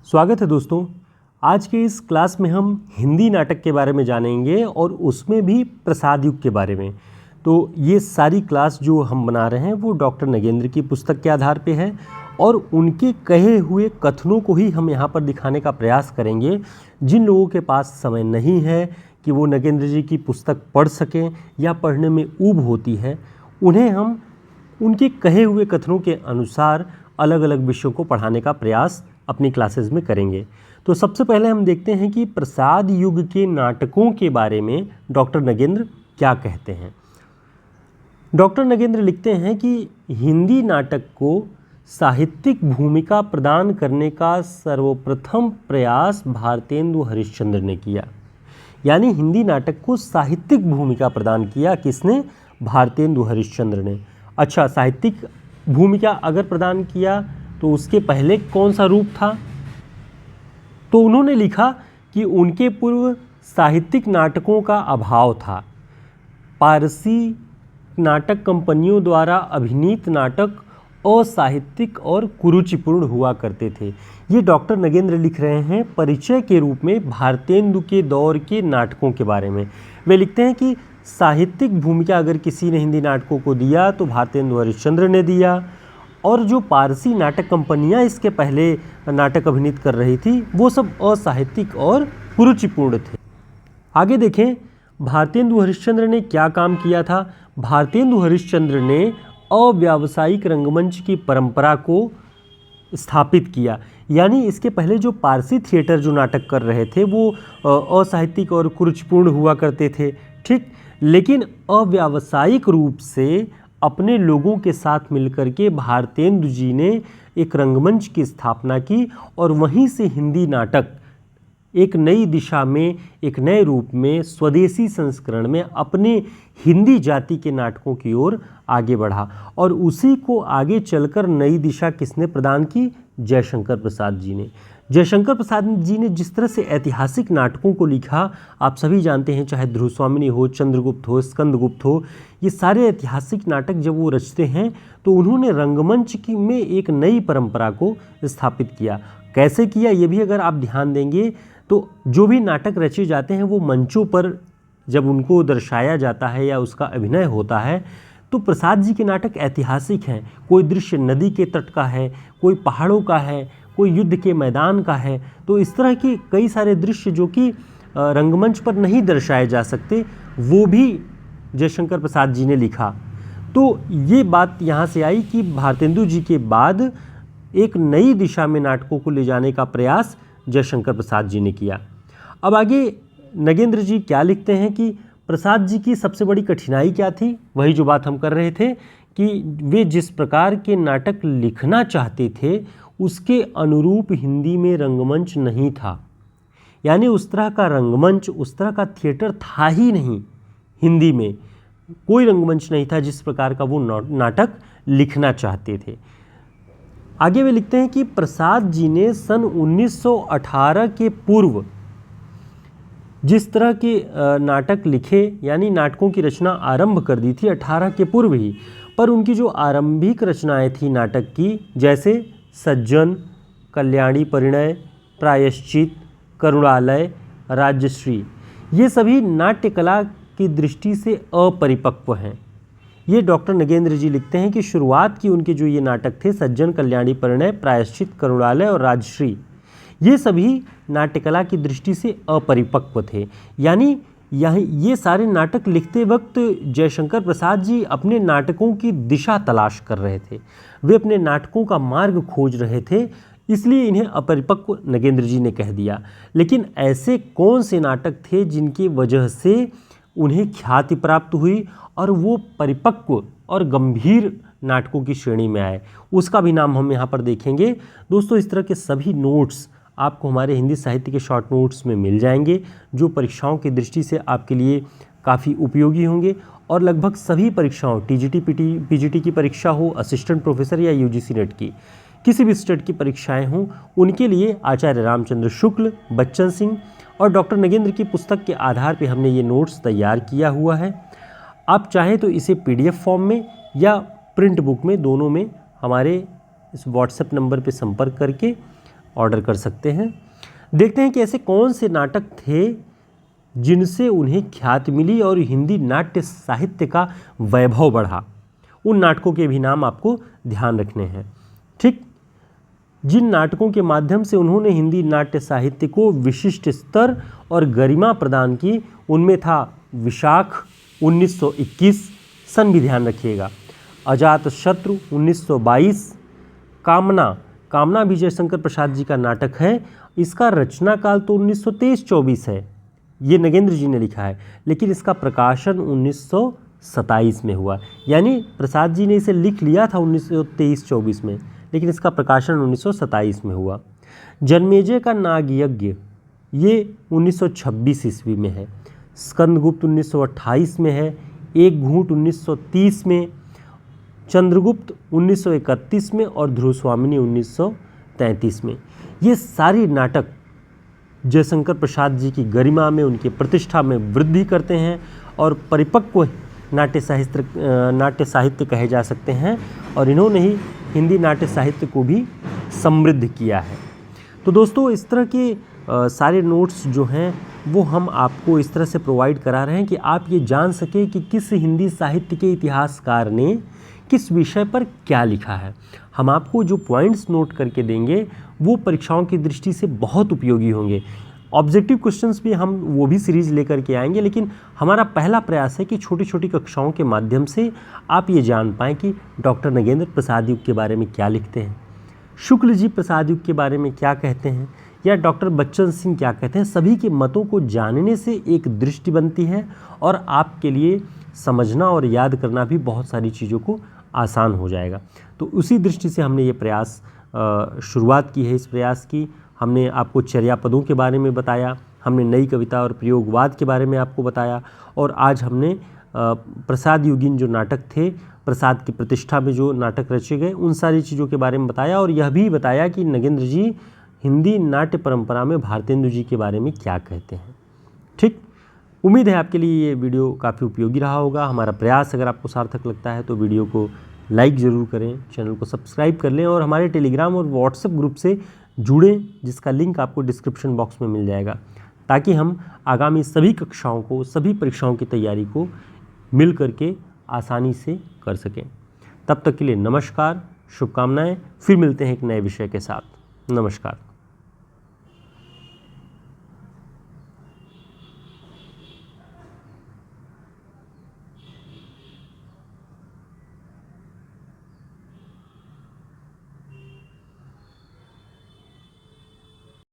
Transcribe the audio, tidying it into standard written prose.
स्वागत है दोस्तों। आज के इस क्लास में हम हिंदी नाटक के बारे में जानेंगे और उसमें भी प्रसाद युग के बारे में। तो ये सारी क्लास जो हम बना रहे हैं वो डॉक्टर नगेंद्र की पुस्तक के आधार पे है और उनके कहे हुए कथनों को ही हम यहाँ पर दिखाने का प्रयास करेंगे। जिन लोगों के पास समय नहीं है कि वो नगेंद्र जी की पुस्तक पढ़ सकें या पढ़ने में ऊब होती है, उन्हें हम उनके कहे हुए कथनों के अनुसार अलग अलग विषयों को पढ़ाने का प्रयास अपनी क्लासेस में करेंगे। तो सबसे पहले हम देखते हैं कि प्रसाद युग के नाटकों के बारे में डॉक्टर नगेंद्र क्या कहते हैं। डॉक्टर नगेंद्र लिखते हैं कि हिंदी नाटक को साहित्यिक भूमिका प्रदान करने का सर्वप्रथम प्रयास भारतेंदु हरिश्चंद्र ने किया। यानी हिंदी नाटक को साहित्यिक भूमिका प्रदान किया किसने? भारतेंदु हरिश्चंद्र ने। अच्छा, साहित्यिक भूमिका अगर प्रदान किया तो उसके पहले कौन सा रूप था? तो उन्होंने लिखा कि उनके पूर्व साहित्यिक नाटकों का अभाव था। पारसी नाटक कंपनियों द्वारा अभिनीत नाटक असाहित्यिक और कुरुचिपूर्ण हुआ करते थे। ये डॉक्टर नगेंद्र लिख रहे हैं परिचय के रूप में भारतेंदु के दौर के नाटकों के बारे में। वे लिखते हैं कि साहित्यिक भूमिका अगर किसी ने हिंदी नाटकों को दिया तो भारतेंदु हरिश्चंद्र ने दिया, और जो पारसी नाटक कंपनियां इसके पहले नाटक अभिनीत कर रही थी वो सब असाहित्यिक और कुरुचिपूर्ण थे। आगे देखें भारतेंदु हरिश्चंद्र ने क्या काम किया था। भारतेंदु हरिश्चंद्र ने अव्यावसायिक रंगमंच की परंपरा को स्थापित किया। यानी इसके पहले जो पारसी थिएटर जो नाटक कर रहे थे वो असाहित्यिक और कुरुचिपूर्ण हुआ करते थे, ठीक। लेकिन अव्यावसायिक रूप से अपने लोगों के साथ मिलकर के भारतेंदु जी ने एक रंगमंच की स्थापना की और वहीं से हिंदी नाटक एक नई दिशा में, एक नए रूप में, स्वदेशी संस्करण में अपने हिंदी जाति के नाटकों की ओर आगे बढ़ा। और उसी को आगे चलकर नई दिशा किसने प्रदान की? जयशंकर प्रसाद जी ने। जयशंकर प्रसाद जी ने जिस तरह से ऐतिहासिक नाटकों को लिखा, आप सभी जानते हैं, चाहे ध्रुवस्वामिनी हो, चंद्रगुप्त हो, स्कंदगुप्त हो, ये सारे ऐतिहासिक नाटक जब वो रचते हैं तो उन्होंने रंगमंच की में एक नई परंपरा को स्थापित किया। कैसे किया ये भी अगर आप ध्यान देंगे तो जो भी नाटक रचे जाते हैं वो मंचों पर जब उनको दर्शाया जाता है या उसका अभिनय होता है तो प्रसाद जी के नाटक ऐतिहासिक हैं। कोई दृश्य नदी के तट का है, कोई पहाड़ों का है, कोई युद्ध के मैदान का है। तो इस तरह के कई सारे दृश्य जो कि रंगमंच पर नहीं दर्शाए जा सकते वो भी जयशंकर प्रसाद जी ने लिखा। तो ये बात यहाँ से आई कि भारतेंदु जी के बाद एक नई दिशा में नाटकों को ले जाने का प्रयास जयशंकर प्रसाद जी ने किया। अब आगे नगेंद्र जी क्या लिखते हैं कि प्रसाद जी की सबसे बड़ी कठिनाई क्या थी। वही जो बात हम कर रहे थे कि वे जिस प्रकार के नाटक लिखना चाहते थे उसके अनुरूप हिंदी में रंगमंच नहीं था। यानी उस तरह का रंगमंच, उस तरह का थिएटर था ही नहीं। हिंदी में कोई रंगमंच नहीं था जिस प्रकार का वो नाटक लिखना चाहते थे। आगे वे लिखते हैं कि प्रसाद जी ने सन 1918 के पूर्व जिस तरह के नाटक लिखे, यानी नाटकों की रचना आरंभ कर दी थी 18 के पूर्व ही, पर उनकी जो आरंभिक रचनाएं थी नाटक की, जैसे सज्जन, कल्याणी परिणय, प्रायश्चित, करुणालय, राजश्री, ये सभी नाट्य कला की दृष्टि से अपरिपक्व हैं। ये डॉक्टर नगेंद्र जी लिखते हैं कि शुरुआत की उनके जो ये नाटक थे, सज्जन, कल्याणी परिणय, प्रायश्चित, करुणालय और राजश्री, ये सभी नाट्यकला की दृष्टि से अपरिपक्व थे। यानी ये सारे नाटक लिखते वक्त जयशंकर प्रसाद जी अपने नाटकों की दिशा तलाश कर रहे थे। वे अपने नाटकों का मार्ग खोज रहे थे, इसलिए इन्हें अपरिपक्व नगेंद्र जी ने कह दिया। लेकिन ऐसे कौन से नाटक थे जिनकी वजह से उन्हें ख्याति प्राप्त हुई और वो परिपक्व और गंभीर नाटकों की श्रेणी में आए, उसका भी नाम हम यहाँ पर देखेंगे। दोस्तों, इस तरह के सभी नोट्स आपको हमारे हिंदी साहित्य के शॉर्ट नोट्स में मिल जाएंगे जो परीक्षाओं की दृष्टि से आपके लिए काफ़ी उपयोगी होंगे। और लगभग सभी परीक्षाओं, टीजीटी, पीजीटी की परीक्षा हो, असिस्टेंट प्रोफेसर या यूजीसी नेट की किसी भी स्टेट की परीक्षाएं हों, उनके लिए आचार्य रामचंद्र शुक्ल, बच्चन सिंह और डॉक्टर नगेंद्र की पुस्तक के आधार पर हमने ये नोट्स तैयार किया हुआ है। आप चाहें तो इसे PDF फॉर्म में या प्रिंट बुक में, दोनों में हमारे इस व्हाट्सएप नंबर पर संपर्क करके ऑर्डर कर सकते हैं। देखते हैं कि ऐसे कौन से नाटक थे जिनसे उन्हें ख्याति मिली और हिंदी नाट्य साहित्य का वैभव बढ़ा। उन नाटकों के भी नाम आपको ध्यान रखने हैं। ठीक, जिन नाटकों के माध्यम से उन्होंने हिंदी नाट्य साहित्य को विशिष्ट स्तर और गरिमा प्रदान की, उनमें था विशाख 1921, सन भी ध्यान रखिएगा, अजातशत्रु 1922, कामना भी जयशंकर प्रसाद जी का नाटक है। इसका रचना काल तो 1923-24 है, ये नगेंद्र जी ने लिखा है, लेकिन इसका प्रकाशन 1927 में हुआ। यानी प्रसाद जी ने इसे लिख लिया था 1923-24 में, लेकिन इसका प्रकाशन 1927 में हुआ। जन्मेजय का नागयज्ञ ये 1926 ईस्वी में है। स्कंदगुप्त 1928 में है। एक घूंट 1930 में, चंद्रगुप्त 1931 में और ध्रुवस्वामिनी 1933 में। ये सारी नाटक जयशंकर प्रसाद जी की गरिमा में, उनकी प्रतिष्ठा में वृद्धि करते हैं और परिपक्व नाट्य साहित्य कहे जा सकते हैं, और इन्होंने ही हिंदी नाट्य साहित्य को भी समृद्ध किया है। तो दोस्तों, इस तरह के सारे नोट्स जो हैं वो हम आपको इस तरह से प्रोवाइड करा रहे हैं कि आप ये जान सकें कि किस हिंदी साहित्य के इतिहासकार ने किस विषय पर क्या लिखा है। हम आपको जो पॉइंट्स नोट करके देंगे वो परीक्षाओं की दृष्टि से बहुत उपयोगी होंगे। ऑब्जेक्टिव क्वेश्चंस भी हम वो भी सीरीज़ लेकर के आएंगे, लेकिन हमारा पहला प्रयास है कि छोटी छोटी कक्षाओं के माध्यम से आप ये जान पाएँ कि डॉक्टर नगेंद्र प्रसाद युग के बारे में क्या लिखते हैं, शुक्ल जी प्रसाद युग के बारे में क्या कहते हैं, या डॉक्टर बच्चन सिंह क्या कहते हैं। सभी के मतों को जानने से एक दृष्टि बनती है और आपके लिए समझना और याद करना भी बहुत सारी चीज़ों को आसान हो जाएगा। तो उसी दृष्टि से हमने ये प्रयास शुरुआत की है। इस प्रयास की हमने आपको चर्या पदों के बारे में बताया, हमने नई कविता और प्रयोगवाद के बारे में आपको बताया, और आज हमने प्रसाद युगीन जो नाटक थे, प्रसाद की प्रतिष्ठा में जो नाटक रचे गए, उन सारी चीज़ों के बारे में बताया, और यह भी बताया कि नगेंद्र जी हिंदी नाट्य परंपरा में भारतेंदु जी के बारे में क्या कहते हैं। ठीक, उम्मीद है आपके लिए ये वीडियो काफ़ी उपयोगी रहा होगा। हमारा प्रयास अगर आपको सार्थक लगता है तो वीडियो को लाइक ज़रूर करें, चैनल को सब्सक्राइब कर लें और हमारे टेलीग्राम और व्हाट्सएप ग्रुप से जुड़ें, जिसका लिंक आपको डिस्क्रिप्शन बॉक्स में मिल जाएगा, ताकि हम आगामी सभी कक्षाओं को, सभी परीक्षाओं की तैयारी को मिल करके आसानी से कर सकें। तब तक के लिए नमस्कार, शुभकामनाएं। फिर मिलते हैं एक नए विषय के साथ। नमस्कार।